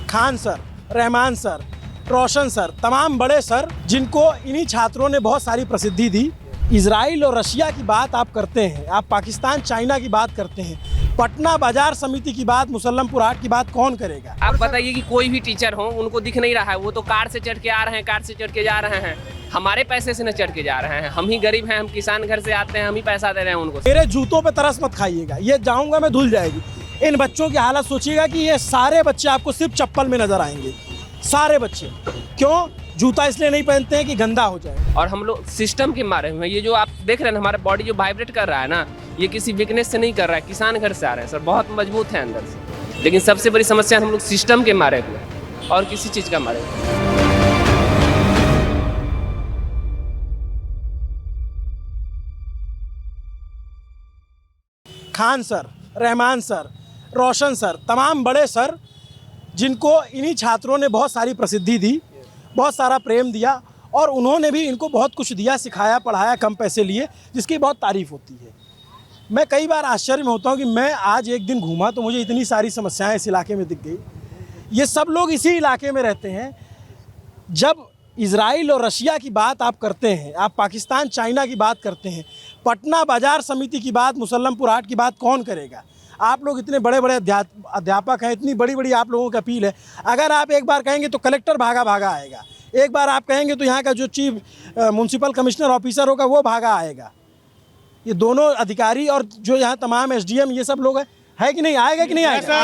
Khan sir, Rahman sir, रोशन sir, तमाम बड़े sir जिनको इन्हीं छात्रों ने बहुत सारी प्रसिद्धि दी। इजराइल और रशिया की बात आप करते हैं, आप पाकिस्तान चाइना की बात करते हैं, पटना बाजार समिति की बात, मुसल्लमपुर हाट की बात कौन करेगा? आप बताइए कि कोई भी टीचर हो उनको दिख नहीं रहा है, वो तो कार से चढ़ के आ रहे हैं, कार से चढ़ के जा रहे हैं, हमारे पैसे से न चढ़ के जा रहे हैं। हम ही गरीब हैं, हम किसान घर से आते हैं, हम ही पैसा दे रहे हैं उनको। मेरे जूतों पे तरस मत खाइएगा, ये जाऊंगा मैं धुल जाएगी। इन बच्चों की हालत सोचिएगा कि ये सारे बच्चे आपको सिर्फ चप्पल में नजर आएंगे, सारे बच्चे। क्यों? जूता इसलिए नहीं पहनते हैं कि गंदा हो जाए। और हम लोग सिस्टम के मारे हुए हैं। ये जो आप देख रहे हैं हमारा बॉडी जो वाइब्रेट कर रहा है ना, ये किसी वीकनेस से नहीं कर रहा है, किसान घर से आ रहे हैं सर, बहुत मजबूत है अंदर से। लेकिन सबसे बड़ी समस्या हम लोग सिस्टम के मारे हुए हैं और किसी चीज़ का मारे हुए हैं। खान सर, रहमान सर, रोशन सर, तमाम बड़े सर जिनको इन्हीं छात्रों ने बहुत सारी प्रसिद्धि दी, बहुत सारा प्रेम दिया और उन्होंने भी इनको बहुत कुछ दिया, सिखाया, पढ़ाया, कम पैसे लिए, जिसकी बहुत तारीफ़ होती है। मैं कई बार आश्चर्य में होता हूँ कि मैं आज एक दिन घूमा तो मुझे इतनी सारी समस्याएं इस इलाके में दिख गई। ये सब लोग इसी इलाके में रहते हैं। जब इजराइल और रशिया की बात आप करते हैं, आप पाकिस्तान चाइना की बात करते हैं, पटना बाजार समिति की बात, मुसल्लमपुर हाट की बात कौन करेगा? आप लोग इतने बड़े बड़े अध्यापक हैं, इतनी बड़ी बड़ी आप लोगों की अपील है। अगर आप एक बार कहेंगे तो कलेक्टर भागा भागा आएगा, एक बार आप कहेंगे तो यहाँ का जो चीफ म्युनिसिपल कमिश्नर ऑफिसर होगा वो भागा आएगा। ये दोनों अधिकारी और जो यहाँ तमाम एसडीएम ये सब लोग है कि नहीं, आएगा कि नहीं आएगा?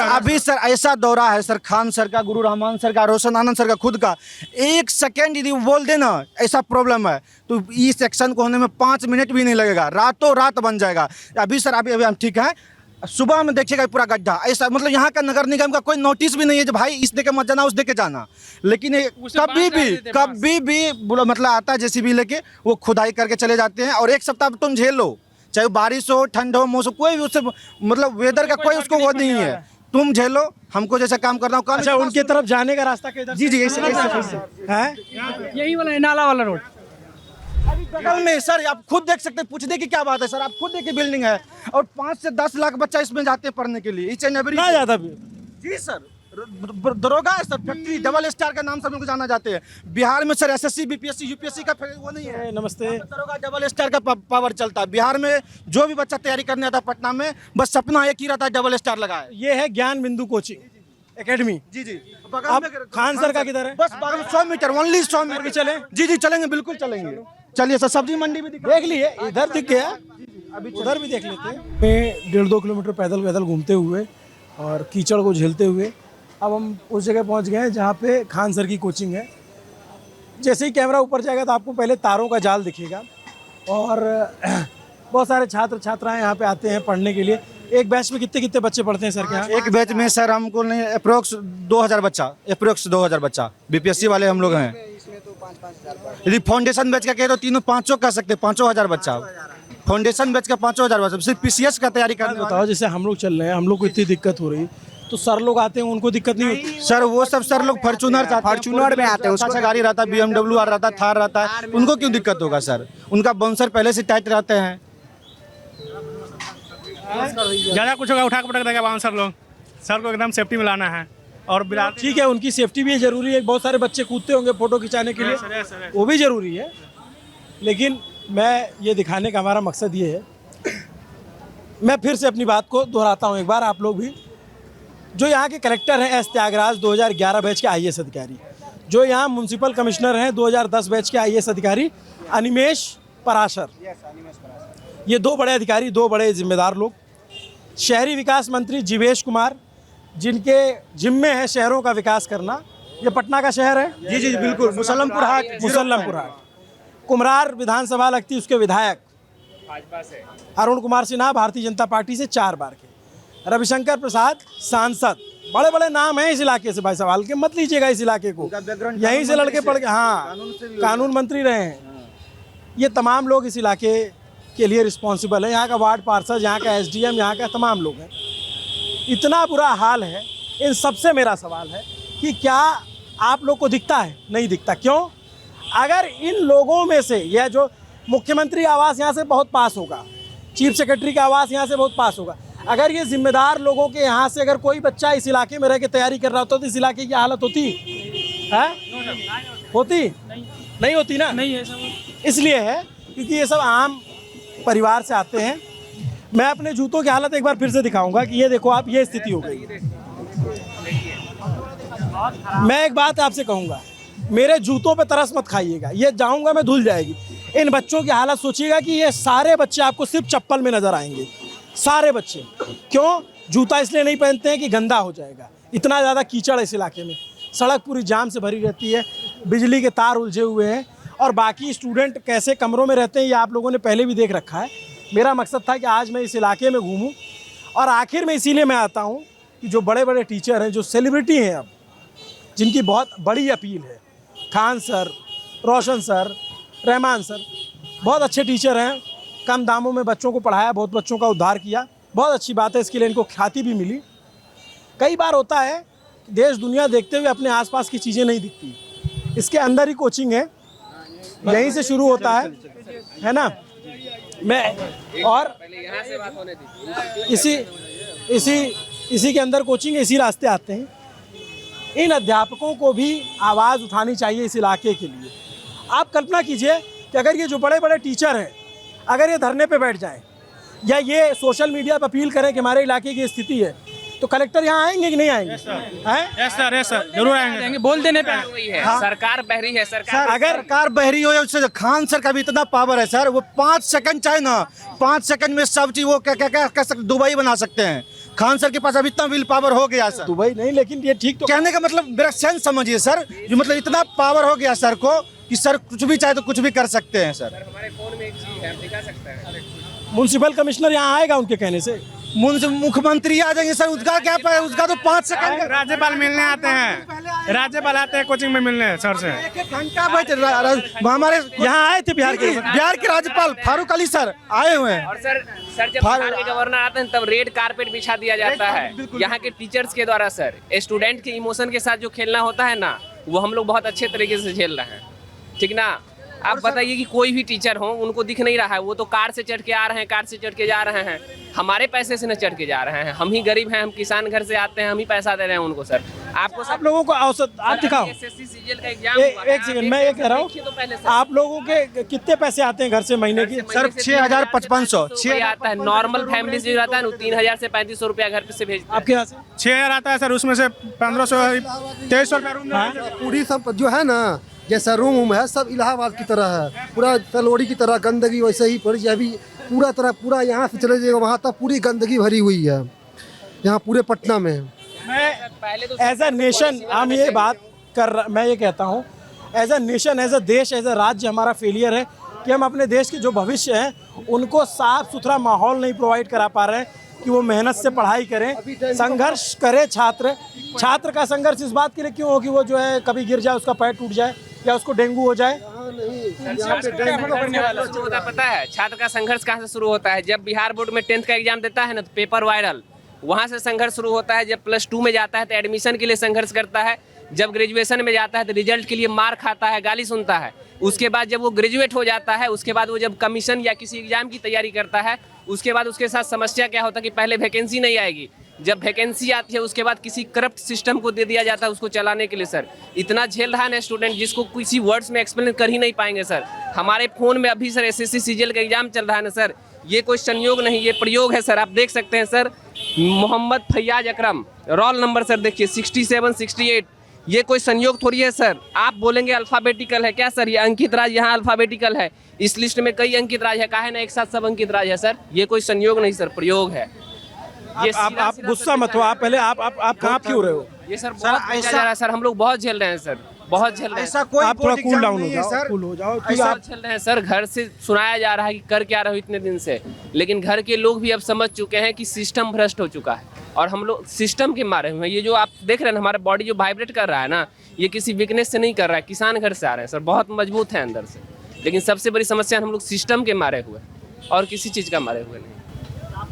अभी सर ऐसा दौरा है सर, खान सर का, गुरु रहमान सर का, रोशन आनंद सर का, खुद का। एक सेकेंड यदि बोल देना ऐसा प्रॉब्लम है तो इस सेक्शन को होने में 5 मिनट भी नहीं लगेगा, रातों रात बन जाएगा। अभी सर अभी हम ठीक है, सुबह में देखिएगा पूरा गड्ढा ऐसा, मतलब यहाँ का नगर निगम का कोई नोटिस भी नहीं है कि भाई इस दे के मत जाना, उस दे के जाना। लेकिन कभी भी मतलब आता है जेसीबी लेके, वो खुदाई करके चले जाते हैं और एक सप्ताह तुम झेल लो, चाहे बारिश हो, ठंड हो, मौसम, कोई भी उससे मतलब वेदर का कोई उसको वो नहीं है, तुम झेलो, हमको जैसा काम करना हो। अच्छा, उनकी तरफ जाने का रास्ता किधर? जी ऐसे है, यही वाला नाला वाला रोड अभी बगल में सर, आप खुद देख सकते हैं। पूछने की क्या बात है सर, आप खुद देखिए बिल्डिंग है और 5 से 10 लाख बच्चा इसमें जाते हैं पढ़ने के लिए, इच एंड एवरी। ना जाता भी जी सर, दरोगा है सर, फैक्ट्री डबल स्टार का नाम सब लोग जाना जाते हैं। बिहार में सर एसएससी, बीपीएससी, यूपीएससी का वो नहीं है। नमस्ते। दरोगा डबल स्टार का पावर चलता है बिहार में। जो भी बच्चा तैयारी करने आता है पटना में, बस सपना एक ही रहता है, डबल स्टार लगाए। ये है ज्ञान बिंदु कोचिंग एकेडमी। जी अब खान सर का किधर है? बस बगल में 100 मीटर, ओनली 100 मीटर। चले? जी चलेंगे, बिल्कुल चलेंगे। चलिए सर, सब्जी मंडी भी देख लिए, इधर दिख गया, अभी उधर भी देख लेते हैं। 1.5-2 किलोमीटर पैदल घूमते हुए और कीचड़ को झेलते हुए अब हम उस जगह पहुंच गए हैं जहां पे खान सर की कोचिंग है। जैसे ही कैमरा ऊपर जाएगा तो आपको पहले तारों का जाल दिखेगा और बहुत सारे छात्र छात्राएं यहाँ पे आते हैं पढ़ने के लिए। एक बैच में कितने बच्चे पढ़ते हैं सर के यहाँ? एक बैच में सर हमको नहीं, अप्रोक्स 2000 बच्चा, अप्रोक्स 2000 बच्चा। बीपीएससी वाले हम लोग हैं। यदि फाउंडेशन बैच का कहे तो तीनों पाँचों कह सकते हैं, 5000 बच्चा। फाउंडेशन बैच का 5000 बच्चा, सिर्फ पीसीएस का तैयारी करने। बताओ, जैसे हम लोग चल रहे हैं, हम लोग को इतनी दिक्कत हो रही, तो सर लोग आते हैं उनको दिक्कत नहीं होती? सर वो सब सर लोग फॉर्च्यूनर में आते हैं, उसका गाड़ी रहता है, BMW आ रहता है, थार रहता है, उनको क्यों दिक्कत होगा सर? उनका बाउंसर पहले से टाइट रहते हैं। ज़्यादा कुछ होगा उठा के पटक देगा बाउंसर लोग, सर को एकदम सेफ्टी में लाना है। और ठीक है, उनकी सेफ्टी भी जरूरी है, बहुत सारे बच्चे कूदते होंगे फोटो खिंचाने के लिए, वो भी जरूरी है। लेकिन मैं ये दिखाने का हमारा मकसद ये है, मैं फिर से अपनी बात को दोहराता हूँ एक बार, आप लोग भी। जो यहाँ के कलेक्टर हैं एस त्यागराज, 2011 बैच के IAS अधिकारी, जो यहाँ म्युनिसिपल कमिश्नर हैं 2010 बैच के IAS अधिकारी अनिमेश पराशर, ये 2 बड़े अधिकारी, 2 बड़े जिम्मेदार लोग। शहरी विकास मंत्री जीवेश कुमार, जिनके जिम्मे है शहरों का विकास करना। ये पटना का शहर है। जी बिल्कुल, मुसल्लमपुर हाट। कुम्हरार विधानसभा लगती, उसके विधायक अरुण कुमार सिन्हा, भारतीय जनता पार्टी से 4 बार के। रविशंकर प्रसाद सांसद, बड़े बड़े नाम हैं इस इलाके से भाई, सवाल के मत लीजिएगा इस इलाके को, यहीं से लड़के पढ़ के, हाँ, कानून मंत्री रहे हैं। ये तमाम लोग इस इलाके के लिए रिस्पॉन्सिबल है। यहाँ का वार्ड पार्षद, यहाँ का SDM, यहाँ का तमाम लोग हैं। इतना बुरा हाल है। इन सबसे मेरा सवाल है कि क्या आप लोग को दिखता है? नहीं दिखता। क्यों? अगर इन लोगों में से, यह जो मुख्यमंत्री आवास यहाँ से बहुत पास होगा, चीफ सेक्रेटरी का आवास यहाँ से बहुत पास होगा, अगर ये जिम्मेदार लोगों के यहाँ से अगर कोई बच्चा इस इलाके में रह के तैयारी कर रहा होता तो इस इलाके की हालत होती है? होती नहीं होती ना? नहीं है सब इसलिए है क्योंकि ये सब आम परिवार से आते हैं। मैं अपने जूतों की हालत एक बार फिर से दिखाऊंगा कि ये देखो आप, ये स्थिति हो गई। मैं एक बात आपसे कहूँगा, मेरे जूतों पे तरस मत खाइएगा, ये जाऊँगा मैं धुल जाएगी। इन बच्चों की हालत सोचिएगा कि ये सारे बच्चे आपको सिर्फ चप्पल में नज़र आएंगे, सारे बच्चे। क्यों? जूता इसलिए नहीं पहनते हैं कि गंदा हो जाएगा। इतना ज़्यादा कीचड़ है इस इलाके में, सड़क पूरी जाम से भरी रहती है, बिजली के तार उलझे हुए हैं, और बाकी स्टूडेंट कैसे कमरों में रहते हैं ये आप लोगों ने पहले भी देख रखा है। मेरा मकसद था कि आज मैं इस इलाके में घूमूं, और आखिर में इसीलिए मैं आता हूं कि जो बड़े बड़े टीचर हैं, जो सेलिब्रिटी हैं अब, जिनकी बहुत बड़ी अपील है, खान सर, रोशन सर, रहमान सर, बहुत अच्छे टीचर हैं, कम दामों में बच्चों को पढ़ाया, बहुत बच्चों का उद्धार किया, बहुत अच्छी बात है, इसके लिए इनको ख्याति भी मिली। कई बार होता है कि देश दुनिया देखते हुए अपने आसपास की चीज़ें नहीं दिखती, इसके अंदर ही कोचिंग है, यहीं से शुरू होता है ना। मैं और यहाँ से बात होने दीजिए। इसी के अंदर कोचिंग है, इसी रास्ते आते हैं। इन अध्यापकों को भी आवाज़ उठानी चाहिए इस इलाके के लिए। आप कल्पना कीजिए कि अगर ये जो बड़े बड़े टीचर हैं, अगर ये धरने पे बैठ जाएं या ये सोशल मीडिया पर अपील करें कि हमारे इलाके की स्थिति है, तो कलेक्टर यहाँ आएंगे कि नहीं आएंगे? यस सर जरूर आएंगे। बोल देने पे वही है। सरकार बहरी है। सरकार अगर सरकार बहरी हो, उससे खान सर का भी इतना पावर है सर, वो 5 सेकंड चाहे ना, 5 सेकंड में सब चीज वो क्या कर सकते, दुबई बना सकते हैं। खान सर के पास अभी इतना विल पावर हो गया सर। दुबई नहीं, लेकिन ये ठीक तो कहने का मतलब मेरा सेंस समझिए सर, जो मतलब इतना पावर हो गया सर को कि सर कुछ भी चाहे तो कुछ भी कर सकते हैं सर। हमारे फोन में एक चीज है, दिखा सकते हैं। म्युनिसिपल कमिश्नर यहाँ आएगा उनके कहने से, मुख्यमंत्री आ जाएंगे सर, उसका क्या है, उसका तो 5 सेकंड। राज्यपाल मिलने आते हैं, राज्यपाल आते हैं कोचिंग में मिलने सर से। 1 घंटा बैठे हमारे यहाँ आए थे बिहार के राज्यपाल फारूक अली सर आए हुए हैं। और सर जब बिहार के गवर्नर आते हैं तब रेड कारपेट बिछा दिया जाता है यहाँ के टीचर्स के द्वारा। सर स्टूडेंट के इमोशन के साथ जो खेलना होता है ना, वो हम लोग बहुत अच्छे तरीके से झेल रहे हैं, ठीक ना। आप बताइए कि कोई भी टीचर हो, उनको दिख नहीं रहा है, वो तो कार से चढ़ के आ रहे हैं, कार से चढ़ के जा रहे हैं, हमारे पैसे से न चढ़ के जा रहे हैं। हम ही गरीब हैं, हम किसान घर से आते हैं, हम ही पैसा दे रहे हैं उनको। सर आपको आप लोगों को औसत आप दिखाओ। एसएससी सीजीएल का एग्जाम हुआ है, एक सेकंड, मैं ये कह रहा हूँ, आप लोगों के कितने पैसे आते हैं घर से महीने की? सर 6,500 आता है। नॉर्मल फैमिली से जो रहता है 3,000 से 3,500 रुपया घर से भेजते हैं। आपके यहाँ से 6,000 आता है सर, उसमें से 1,500 2,300 रुपया रूम। पूरी सब जो है ना, जैसा रूम है सब इलाहाबाद की तरह है, पूरा तलोड़ी की तरह गंदगी वैसे ही पड़ी है। अभी पूरा यहाँ से चले जाएगा वहाँ तक पूरी गंदगी भरी हुई है यहाँ पूरे पटना में। मैं एज अ नेशन हम ये बात मैं ये कहता हूँ, as a nation, as a देश, एज अ राज्य हमारा फेलियर है कि हम अपने देश के जो भविष्य हैं उनको साफ सुथरा माहौल नहीं प्रोवाइड करा पा रहे हैं कि वो मेहनत से पढ़ाई करें, संघर्ष करे। छात्र का संघर्ष इस बात के लिए क्यों हो कि वो जो है कभी गिर जाए, उसका पैर टूट जाए या उसको डेंगू हो जाए। पता है छात्र का संघर्ष कहाँ से शुरू होता है? जब बिहार बोर्ड में 10th का एग्जाम देता है ना, तो पेपर वायरल, वहाँ से संघर्ष शुरू होता है। जब +2 में जाता है तो एडमिशन के लिए संघर्ष करता है। जब ग्रेजुएशन में जाता है तो रिजल्ट के लिए मार खाता है, गाली सुनता है। उसके बाद जब वो ग्रेजुएट हो जाता है, उसके बाद वो जब कमीशन या किसी एग्जाम की तैयारी करता है, उसके बाद उसके साथ समस्या क्या होता है कि पहले वैकेंसी नहीं आएगी, जब वैकेंसी आती है उसके बाद किसी करप्ट सिस्टम को दे दिया जाता है उसको चलाने के लिए। सर इतना झेल रहा है ना स्टूडेंट, जिसको किसी वर्ड्स में एक्सप्लेन कर ही नहीं पाएंगे। सर हमारे फ़ोन में अभी सर एसएससी सीजीएल का एग्जाम चल रहा है ना सर, ये कोई संयोग नहीं, ये प्रयोग है सर। आप देख सकते हैं सर, मोहम्मद फैयाज अकरम, रोल नंबर सर देखिए 6768। ये कोई संयोग थोड़ी है सर। आप बोलेंगे अल्फ़ाबेटिकल है क्या सर? ये अंकित राज यहाँ अल्फ़ाबेटिकल है, इस लिस्ट में कई अंकित राज है, काहे ना एक साथ सब अंकित राज है सर? ये कोई संयोग नहीं सर, प्रयोग है। ये आप गुस्सा मत हो, आप पहले आप कहाँ क्यों रहे हो? ये सर बहुत भेजा जा रहा है सर, हम लोग बहुत झेल रहे हैं सर, बहुत झेल रहे हैं। ऐसा कोई आप थोड़ा कूल डाउन हो नहीं है जाओ, सर। कूल हो जाओ। ऐसा चल रहे हैं सर, घर से सुनाया जा रहा है कि कर क्या रहे हो इतने दिन से, लेकिन घर के लोग भी अब समझ चुके हैं कि सिस्टम भ्रष्ट हो चुका है और हम लोग सिस्टम के मारे हुए हैं। ये जो आप देख रहे हैं हमारा बॉडी जो वाइब्रेट कर रहा है ना, ये किसी वीकनेस से नहीं कर रहा है, किसान घर से आ रहे हैं सर, बहुत मजबूत है अंदर से। लेकिन सबसे बड़ी समस्या हम लोग सिस्टम के मारे हुए हैं और किसी चीज़ का मारे हुए नहीं।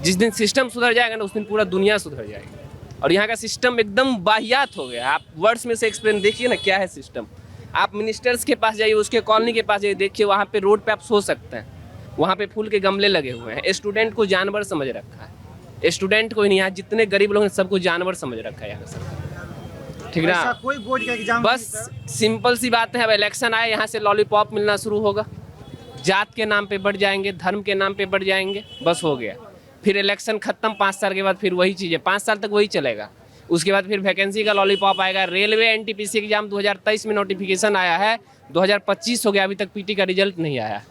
जिस दिन सिस्टम सुधर जाएगा ना, उस दिन पूरा दुनिया सुधर जाएगी। और यहाँ का सिस्टम एकदम बाहियात हो गया। आप वर्ड्स में से एक्सप्लेन देखिए ना क्या है सिस्टम। आप मिनिस्टर्स के पास जाइए, उसके कॉलोनी के पास जाइए, देखिए वहाँ पे रोड पे आप सो सकते हैं, वहाँ पे फूल के गमले लगे हुए हैं। स्टूडेंट को जानवर समझ रखा है। स्टूडेंट को ही नहीं, यहाँ जितने गरीब लोग हैं सबको जानवर समझ रखा है यहाँ सर, ठीक ऐसा ना। कोई बोर्ड का एग्जाम बस सिंपल सी बात है, अब इलेक्शन आए यहाँ से लॉलीपॉप मिलना शुरू होगा, जात के नाम पे बढ़ जाएंगे, धर्म के नाम पे बढ़ जाएंगे, बस हो गया। फिर इलेक्शन खत्म, 5 साल के बाद फिर वही चीज़ है, 5 साल तक वही चलेगा। उसके बाद फिर वैकेंसी का लॉलीपॉप आएगा। रेलवे एनटीपीसी एग्जाम 2023 में नोटिफिकेशन आया है, 2025 हो गया, अभी तक पीटी का रिजल्ट नहीं आया।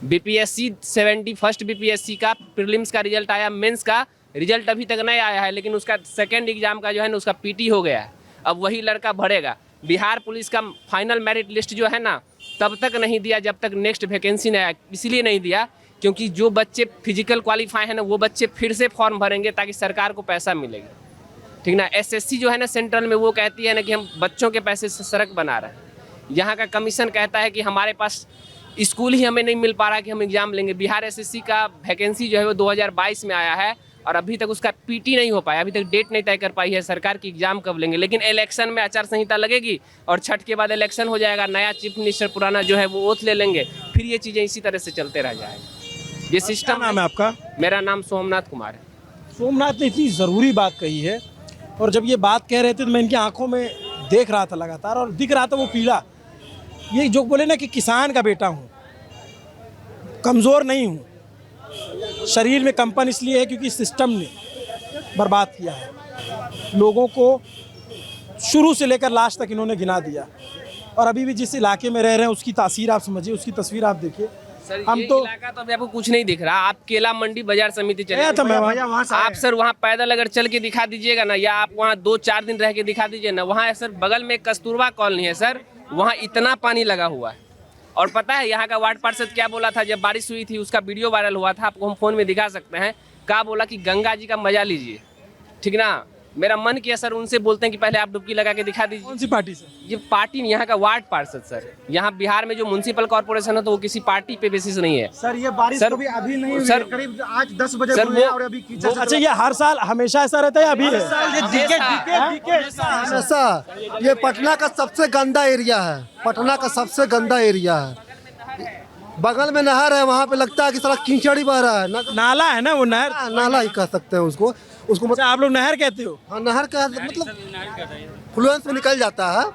बीपीएससी 71st बीपीएससी का प्रीलिम्स का रिजल्ट आया, मेंस का रिजल्ट अभी तक नहीं आया है, लेकिन उसका सेकंड एग्जाम का जो है ना उसका पीटी हो गया है। अब वही लड़का भरेगा। बिहार पुलिस का फाइनल मेरिट लिस्ट जो है ना तब तक नहीं दिया जब तक नेक्स्ट वैकेंसी नहीं आया। इसीलिए नहीं दिया क्योंकि जो बच्चे फिजिकल क्वालिफाई हैं ना वो बच्चे फिर से फॉर्म भरेंगे ताकि सरकार को पैसा मिलेगा, ठीक ना। एसएससी जो है ना सेंट्रल में वो कहती है ना कि हम बच्चों के पैसे से सड़क बना रहे हैं। यहाँ का कमीशन कहता है कि हमारे पास स्कूल ही हमें नहीं मिल पा रहा कि हम एग्ज़ाम लेंगे। बिहार एसएससी का वैकेंसी जो है वो 2022 में आया है और अभी तक उसका पीटी नहीं हो पाया, अभी तक डेट नहीं तय कर पाई है सरकार की एग्जाम कब लेंगे। लेकिन इलेक्शन में आचार संहिता लगेगी और छठ के बाद इलेक्शन हो जाएगा, नया चीफ मिनिस्टर पुराना जो है वो ओथ ले लेंगे, फिर ये चीज़ें इसी तरह से चलते रह जाएगा। ये सिस्टम नाम है आपका? मेरा नाम सोमनाथ कुमार है। सोमनाथ ने इतनी ज़रूरी बात कही है और जब ये बात कह रहे थे तो मैं इनकी आंखों में देख रहा था लगातार और दिख रहा था वो पीड़ा। ये जो बोले ना कि किसान का बेटा हूँ, कमज़ोर नहीं हूँ, शरीर में कंपन इसलिए है क्योंकि सिस्टम ने बर्बाद किया है लोगों को, शुरू से लेकर लास्ट तक इन्होंने गिना दिया। और अभी भी जिस इलाके में रह रहे हैं उसकी तासीर आप समझिए, उसकी तस्वीर आप देखिए। सर हम ये तो इलाका तो अभी आपको कुछ नहीं दिख रहा। आप केला मंडी बाजार समिति चले गया था मैं वहाँ। आप सर वहाँ पैदल अगर चल के दिखा दीजिएगा ना, या आप वहाँ 2-4 दिन रह के दिखा दीजिए ना, वहाँ सर बगल में एक कस्तूरबा कॉलोनी है सर, वहाँ इतना पानी लगा हुआ है। और पता है यहाँ का वार्ड पार्षद क्या बोला था जब बारिश हुई थी, उसका वीडियो वायरल हुआ था, आपको हम फोन में दिखा सकते हैं। क्या बोला कि गंगा जी का मजा लीजिए, ठीक ना। मेरा मन किया सर उनसे बोलते हैं कि पहले आप डुबकी लगा के दिखा दीजिए। कौन सी पार्टी से? ये पार्टी नहीं, यहाँ का वार्ड पार्षद सर। यहाँ बिहार में जो म्युनिसिपल कॉर्पोरेशन है तो वो किसी पार्टी पे बेसिस नहीं है सर। ये बारिश सर, तो भी अभी नहीं हुई सर, है, करीब आज 10 बजे सर, हुई है वो- और अभी कीचड़ से- अच्छा, ये हर साल हमेशा ऐसा रहता है? अभी है हमेशा ये पटना का सबसे गंदा एरिया है, पटना का सबसे गंदा एरिया है। बगल में नहर है, वहाँ पे लगता है कि सारा कीचड़ ही बह रहा है। नाला है ना वो नहर? नाला ही कह सकते हैं उसको मतलब। अच्छा, आप लोग नहर कहते हो? हाँ, नहर का मतलब फ्लुएंस में निकल जाता है,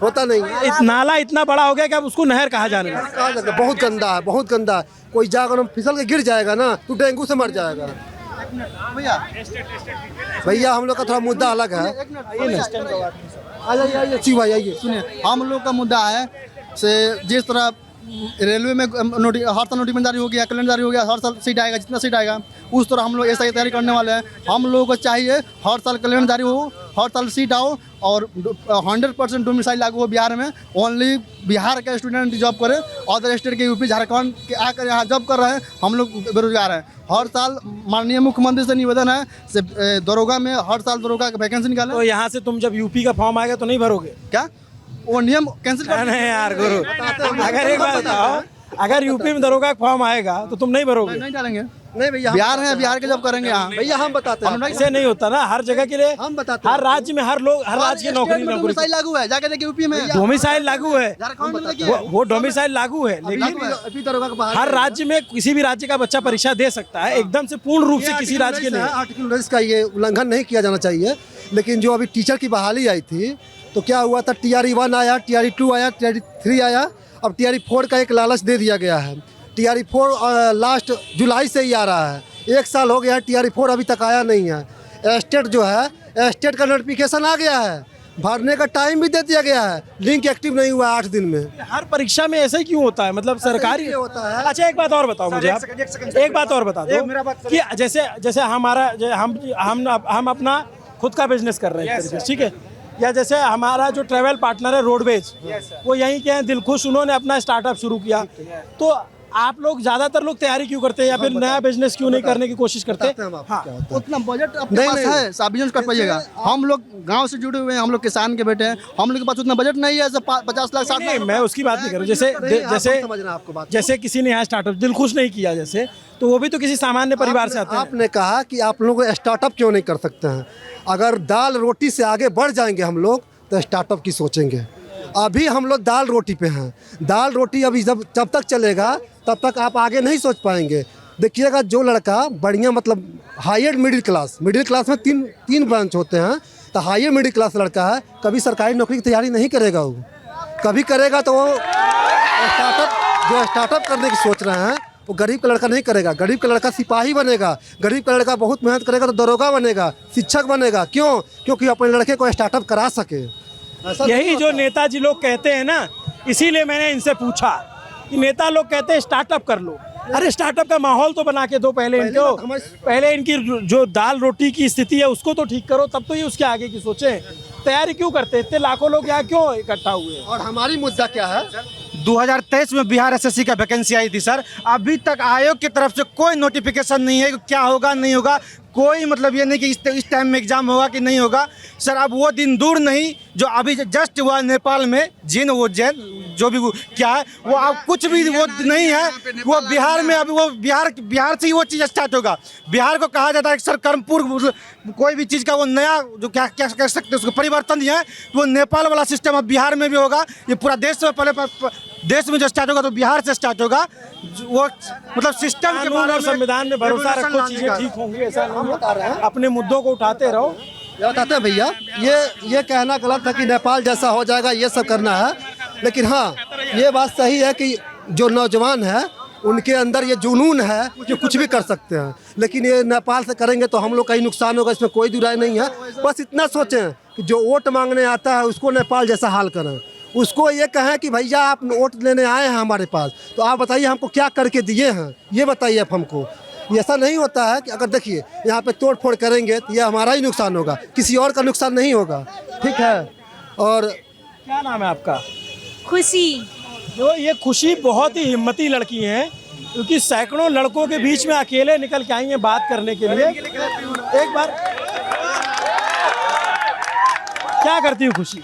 होता नहीं है। नाला इतना बड़ा हो गया कि अब उसको नहर कहा जाने लगा। कहा जाता है, बहुत गंदा है, बहुत गंदा है। कोई जाकर फिसल के गिर जाएगा ना तो डेंगू से मर जाएगा। भैया हम लोग का थोड़ा मुद्दा अलग है। आइए जी भाई, आइए। सुनिए, हम लोग का मुद्दा है से जिस तरह रेलवे में हर साल नोटिफिकेशन जारी हो गया, कैलेंडर जारी हो गया, हर साल सीट आएगा, जितना सीट आएगा उस तरह हम लोग ऐसा ही तैयारी करने वाले हैं। हम लोगों को चाहिए हर साल कैलेंडर जारी हो, हर साल सीट आओ और 100% डोमिसाइल लागू हो बिहार में। ओनली बिहार के स्टूडेंट जॉब करे, अदर स्टेट के यूपी झारखंड के आकर यहाँ जॉब कर रहे हैं, हम लोग बेरोजगार हैं। हर साल माननीय मुख्यमंत्री से निवेदन है से दरोगा में हर साल दरोगा का वैकेंसी निकालें। तो यहाँ से तुम जब यूपी का फॉर्म आएगा तो नहीं भरोगे क्या वो नियम कैंसिल कर? नहीं यार गुरु, अगर एक बात बताओ, अगर यूपी में दरोगा का फॉर्म आएगा तो तुम नहीं भरोगे? नहीं डालेंगे। नहीं भैया, बिहार है, बिहार के जॉब करेंगे यहाँ। भैया हम बताते हैं, ऐसे नहीं होता ना, हर जगह के लिए, हम बताते हैं। हर राज्य में हर लोग, हर राज्य की नौकरी डोमिसाइल लागू है, जाके देखिए यूपी में, डोमिसाइल लागू है। झारखंड में देखिए। वो डोमिसाइल लागू है, लेकिन अभी दरोगा का बाहर हर राज्य में किसी भी राज्य का बच्चा परीक्षा दे सकता है, एकदम से पूर्ण रूप से किसी राज्य के नहीं। आर्टिकल 19 का ये उल्लंघन नहीं किया जाना चाहिए। लेकिन जो अभी टीचर की बहाली आई थी तो क्या हुआ था, TRE 1 आया, TRE 2 आया, TRE 3 आया, अब TRE 4 का एक लालच दे दिया गया है। TRE 4 लास्ट जुलाई से ही आ रहा है, 1 साल हो गया है, TRE 4 अभी तक आया नहीं है। स्टेट जो है, स्टेट का नोटिफिकेशन आ गया है, भरने का टाइम भी दे दिया गया है, लिंक एक्टिव नहीं हुआ 8 दिन में। हर परीक्षा में ऐसा ही क्यों होता है? मतलब सरकारी इसलिए होता है। अच्छा, एक बात और बताओ मुझे आप, एक बात और बता दो मेरा बात कि जैसे हमारा हम अपना खुद का बिजनेस कर रहे हैं एक तरीके से, ठीक है, या जैसे हमारा जो ट्रैवल पार्टनर है रोडवेज, वो यहीं के हैं दिलखुश, उन्होंने अपना स्टार्टअप शुरू किया। तो आप लोग ज़्यादातर लोग तैयारी क्यों करते हैं या फिर नया बिजनेस क्यों नहीं करने की कोशिश करते? हाँ, उतना बजट आपके पास है, आप बिजनेस कर पाइएगा। हम लोग गांव से जुड़े हुए हैं, हम लोग किसान के बेटे हैं, हम लोग के पास उतना बजट नहीं है 50 लाख 60 नहीं, लाख। मैं उसकी बात नहीं कर रहा हूँ। जैसे किसी ने यहाँ स्टार्टअप दिलखुश नहीं किया, जैसे तो वो भी तो किसी सामान्य परिवार से आते हैं। आपने कहा कि आप लोग स्टार्टअप क्यों नहीं कर सकते हैं? अगर दाल रोटी से आगे बढ़ जाएंगे हम लोग तो स्टार्टअप की सोचेंगे। अभी हम लोग दाल रोटी पे हैं, दाल रोटी अभी जब तक चलेगा तब तक आप आगे नहीं सोच पाएंगे। देखिएगा जो लड़का बढ़िया मतलब हायर मिडिल क्लास में तीन ब्रांच होते हैं, तो हायर मिडिल क्लास लड़का है, कभी सरकारी नौकरी की तैयारी नहीं करेगा। वो कभी करेगा तो वो स्टार्टअप करने की सोच रहे हैं, वो गरीब का लड़का नहीं करेगा। गरीब का लड़का सिपाही बनेगा, गरीब का लड़का बहुत मेहनत करेगा तो दरोगा बनेगा, शिक्षक बनेगा। क्यों? क्योंकि अपने लड़के को स्टार्टअप करा सके। यही जो नेताजी लोग कहते हैं ना, इसीलिए मैंने इनसे पूछा कि नेता लोग कहते हैं स्टार्टअप कर लो। अरे स्टार्टअप का माहौल तो बना के दो पहले इनको, पहले इनकी जो दाल रोटी की स्थिति है उसको तो ठीक करो, तब तो ये उसके आगे की सोचें। तैयारी क्यों करते? इतने लाखों लोग यहाँ क्यों इकट्ठा हुए? और हमारी मुद्दा क्या है? 2023 में बिहार एसएससी का वैकेंसी आई थी सर, अभी तक आयोग की तरफ से कोई नोटिफिकेशन नहीं है कि क्या होगा नहीं होगा, कोई मतलब ये नहीं कि इस टाइम में एग्जाम होगा कि नहीं होगा। सर अब वो दिन दूर नहीं जो अभी जस्ट हुआ नेपाल में, जैन जो भी क्या है वो अब कुछ भी वो नहीं है, वो बिहार में अभी वो बिहार से ही वो चीज़ स्टार्ट होगा। बिहार को कहा जाता है कि सर कर्मपुर कोई भी चीज़ का वो नया जो क्या क्या कह सकते हैं उसको परिवर्तन ही है, तो वो नेपाल वाला सिस्टम अब बिहार में भी होगा। ये पूरा देश में पहले देश में जो स्टार्ट होगा तो बिहार से स्टार्ट होगा। वो मतलब सिस्टम के कानून और संविधान में भरोसा रखो, चीजें ठीक होंगी, ऐसा नहीं है। अपने मुद्दों को उठाते रहो। ये बताते हैं भैया, ये कहना गलत है कि नेपाल जैसा हो जाएगा, ये सब करना है। लेकिन हाँ ये बात सही है कि जो नौजवान है उनके अंदर ये जुनून है कि कुछ भी कर सकते हैं, लेकिन ये नेपाल से करेंगे तो हम लोग का ही नुकसान होगा, इसमें कोई दुराई नहीं है। बस इतना सोचें कि जो वोट मांगने आता है उसको नेपाल जैसा हाल करें, उसको ये कहें कि भैया आप वोट लेने आए हैं हमारे पास, तो आप बताइए हमको क्या करके दिए हैं, ये बताइए आप हमको। ऐसा नहीं होता है कि अगर देखिए यहाँ पे तोड़ फोड़ करेंगे तो ये हमारा ही नुकसान होगा, किसी और का नुकसान नहीं होगा। ठीक है। और क्या नाम है आपका? खुशी। जो ये खुशी बहुत ही हिम्मती लड़की हैं, क्योंकि सैकड़ों लड़कों के बीच में अकेले निकल के आई हैं बात करने के लिए। एक बार क्या करती हूँ खुशी?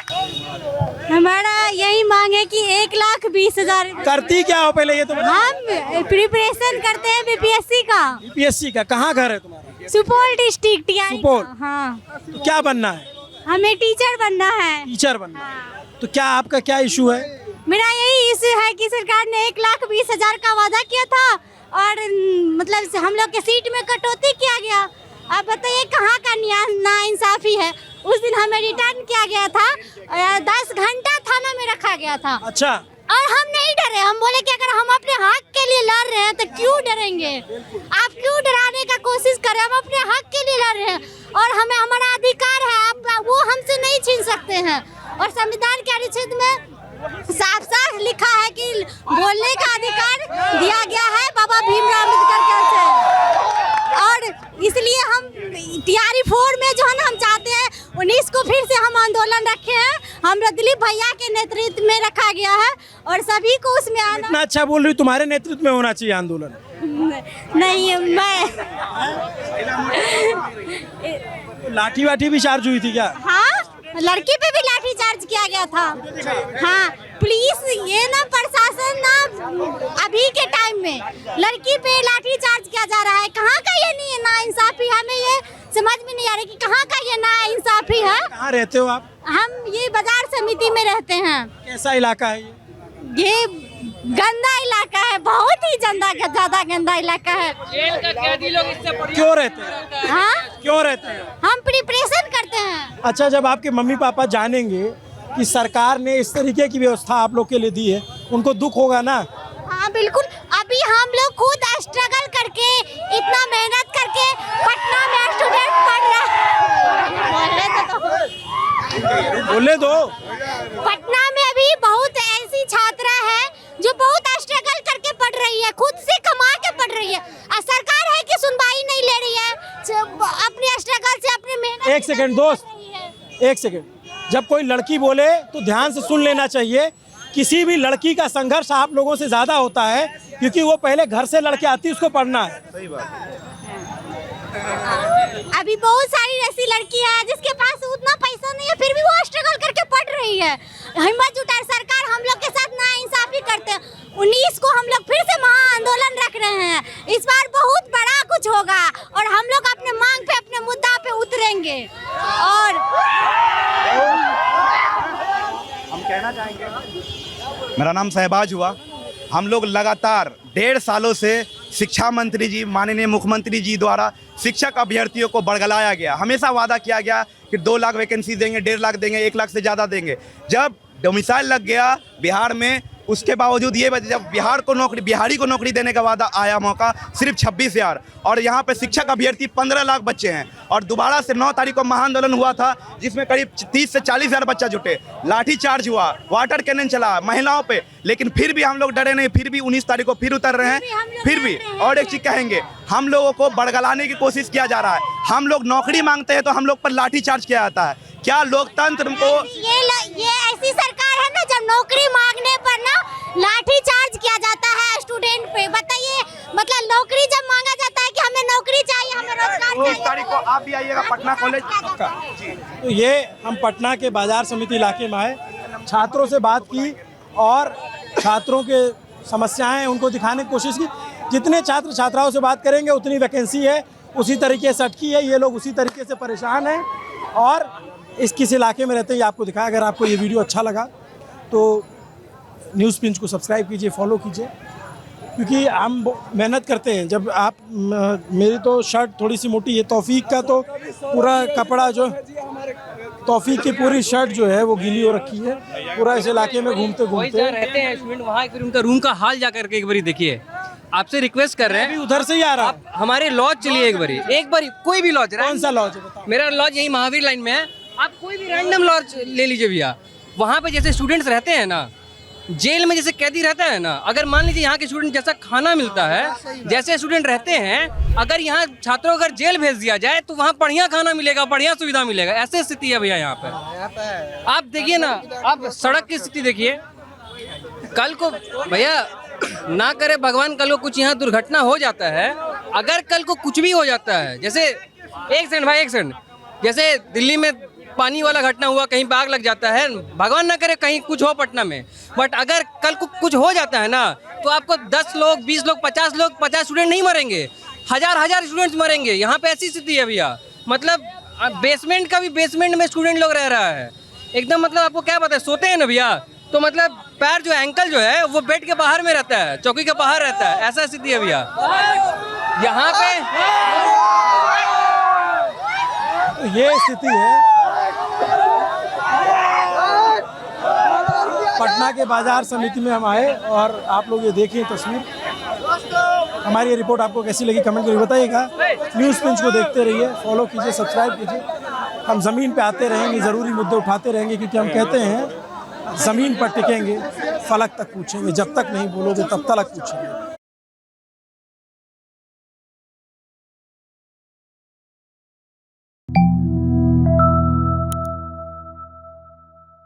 हमारा यही मांग है कि 1,20,000। करती क्या हो पहले ये तो बताओ। हम प्रिपरेशन करते हैं बीपीएससी का। बीपीएससी का? कहाँ घर है तुम्हारा? सुपौल डिस्ट्रिक्ट। सुपौल। हाँ। तो क्या बनना है? हमें टीचर बनना है। टीचर बनना है। तो क्या आपका क्या इशू है? मेरा यही इशू है कि सरकार ने 1,20,000 का वादा किया था और मतलब हम लोग के सीट में कटौती किया गया। अब बताइए कहाँ का नाइंसाफी है। उस दिन हमें रिटर्न किया गया था, 10 घंटा थाना में रखा गया था। अच्छा। और हम नहीं डरे, हम बोले कि अगर हम अपने हक के लिए लड़ रहे हैं तो क्यों डरेंगे? आप क्यों डराने का कोशिश कर रहे हैं? हम अपने हक के लिए लड़ रहे हैं और हमें हमारा अधिकार है, आप वो हमसे नहीं छीन सकते हैं। और संविधान के अनुच्छेद में साफ साफ लिखा है कि बोलने का अधिकार दिया गया है बाबा भीमराव अम्बेडकर के से। और इसलिए हम TRE-4 में जो है ना हम चाहते हैं 19 को फिर से हम आंदोलन रखे हैं। हम दिलीप भैया के नेतृत्व में रखा गया है और सभी को उसमें आना। इतना अच्छा बोल रही, तुम्हारे नेतृत्व में होना चाहिए आंदोलन। नहीं मैं लाठी वाठी भी चार्ज हुई थी क्या? हाँ, लड़की पे भी लाठी चार्ज किया गया था। हाँ, पुलिस ये ना प्रशासन ना अभी के टाइम में लड़की पे लाठी चार्ज किया जा रहा है। कहाँ का ये नहीं है नाइंसाफी? हमें ये समझ में नहीं आ रहा कि कहाँ का ये नाइंसाफी है। कहाँ रहते हो आप? हम ये बाजार समिति में रहते हैं। कैसा इलाका है ये? ये गंदा इलाका है, बहुत ही ज्यादा गंदा इलाका है। क्यों रहते हैं? हाँ, क्यों रहते हैं? हम प्रिपरेशन करते हैं। अच्छा, जब आपके मम्मी पापा जानेंगे कि सरकार ने इस तरीके की व्यवस्था आप लोग के लिए दी है, उनको दुख होगा ना? हाँ बिल्कुल। अभी हम लोग खुद स्ट्रगल करके इतना मेहनत करके पटना में स्टूडेंट पढ़ रहा बोले दो। पटना में अभी बहुत ऐसी छात्रा है जो बहुत स्ट्रगल करके पढ़ रही है, खुद से कमा के पढ़ रही है। और सरकार है कि सुनवाई नहीं ले रही है अपने स्ट्रगल से, अपने मेहनत। एक सेकंड दोस्त, एक सेकंड। जब कोई लड़की बोले तो ध्यान से सुन लेना चाहिए। किसी भी लड़की का संघर्ष आप लोगों से ज्यादा होता है, क्योंकि वो पहले घर से लड़के आती है, उसको पढ़ना है। सही बात। अभी बहुत सारी ऐसी लड़की है जिसके पास उतना पैसा नहीं है, फिर भी वो स्ट्रगल करके पढ़ रही है। हिम्मत जुटाए, सरकार हम लोग के साथ नाइंसाफी करते हैं। 19 को हम लोग फिर से महा आंदोलन रख रहे हैं। इस बार बहुत बड़ा कुछ होगा और हम लोग अपने मांग पे, अपने मुद्दा पे उतरेंगे। और हम कहना चाहेंगे, मेरा नाम सहबाज हुआ। हम लोग लगातार 1.5 सालों से शिक्षा मंत्री जी, माननीय मुख्यमंत्री जी द्वारा शिक्षक अभ्यर्थियों को बरगलाया गया। हमेशा वादा किया गया कि 2 लाख वैकेंसी देंगे, 1.5 लाख देंगे, 1 लाख से ज़्यादा देंगे। जब डोमिसाइल लग गया बिहार में, उसके बावजूद ये जब बिहारी को नौकरी देने का वादा आया, मौका सिर्फ 26,000, और यहाँ पे शिक्षक अभ्यर्थी 15 लाख बच्चे हैं। और दोबारा से 9 तारीख को महाआंदोलन हुआ था, जिसमें करीब 30 से 40,000 बच्चा जुटे, लाठी चार्ज हुआ, वाटर कैनन चला महिलाओं पे, लेकिन फिर भी हम लोग डरे नहीं, फिर भी 19 तारीख को फिर उतर रहे हैं। फिर भी और एक चीज़ कहेंगे, हम लोगों को बरगलाने की कोशिश किया जा रहा है। हम लोग नौकरी मांगते हैं तो हम लोग पर लाठी चार्ज किया जाता है। क्या लोकतंत्र को ये ऐसी सरकार है ना, जब नौकरी मांगने पर ना लाठी चार्ज किया जाता है स्टूडेंट पे। बताइए, मतलब नौकरी जब मांगा जाता है कि हमें नौकरी चाहिए, हमें रोजगार चाहिए। 19 तारीख को आप भी आइएगा पटना कॉलेज का। तो ये हम पटना के बाजार समिति इलाके में आए, छात्रों से बात की और छात्रों के समस्याएं उनको दिखाने की कोशिश की। जितने छात्र छात्राओं से बात करेंगे उतनी वैकेंसी है, उसी तरीके से अटकी है, ये लोग उसी तरीके से परेशान हैं। और किस इलाके में रहते हैं ये आपको दिखाया। अगर आपको ये वीडियो अच्छा लगा तो न्यूज़ पिंच को सब्सक्राइब कीजिए, फॉलो कीजिए, क्योंकि हम मेहनत करते हैं। जब आप मेरी तो शर्ट थोड़ी सी मोटी है, तौफीक का तो पूरा कपड़ा जो तौफीक की पूरी शर्ट जो है वो गीली हो रखी है, पूरा इस इलाके में घूमते घूमते रहते हैं स्टूडेंट वहाँ, एक बार उनका रूम का हाल जा करके एक बारी देखिए। आपसे रिक्वेस्ट कर रहे हैं, उधर से ही आ रहा आप हमारे लॉज चलिए एक बारी कोई भी लॉज। कौन सा लॉज है बताओ? मेरा लॉज यही महावीर लाइन में है, आप कोई भी रैंडम लॉज ले लीजिए भैया। वहाँ पे जैसे स्टूडेंट्स रहते हैं ना, जेल में जैसे कैदी रहता है ना, अगर मान लीजिए यहाँ के स्टूडेंट जैसा खाना मिलता है, जैसे स्टूडेंट रहते हैं, अगर यहाँ छात्रों को अगर जेल भेज दिया जाए तो वहाँ बढ़िया खाना मिलेगा, बढ़िया सुविधा मिलेगा। ऐसी स्थिति है भैया यहाँ पे। आप देखिए ना, आप सड़क की स्थिति देखिए। कल को भैया ना करे भगवान, कल को कुछ यहाँ दुर्घटना हो जाता है, अगर कल को कुछ भी हो जाता है, जैसे एक सेकंड, जैसे दिल्ली में पानी वाला घटना हुआ, कहीं आग लग जाता है, भगवान ना करे कहीं कुछ हो पटना में, बट अगर कल को कुछ हो जाता है ना, तो आपको 10 लोग, 20 लोग, 50 स्टूडेंट नहीं मरेंगे, हजार स्टूडेंट्स मरेंगे। यहाँ पे ऐसी स्थिति है भैया, मतलब बेसमेंट का भी, बेसमेंट में स्टूडेंट लोग रह रहा है एकदम। मतलब आपको क्या पता है, सोते हैं ना भैया, तो मतलब पैर जो एंकल जो है वो बेड के बाहर में रहता है, चौकी के बाहर रहता है, ऐसा स्थिति है भैया यहाँ पे। तो ये स्थिति है पटना के बाजार समिति में हम आए, और आप लोग ये देखें तस्वीर। हमारी ये रिपोर्ट आपको कैसी लगी कमेंट करके बताइएगा। न्यूज़ पिंच को देखते रहिए, फॉलो कीजिए, सब्सक्राइब कीजिए। हम ज़मीन पे आते रहेंगे, ज़रूरी मुद्दे उठाते रहेंगे, क्योंकि हम कहते हैं ज़मीन पर टिकेंगे, फलक तक पूछेंगे। जब तक नहीं बोलोगे तब तक पूछेंगे।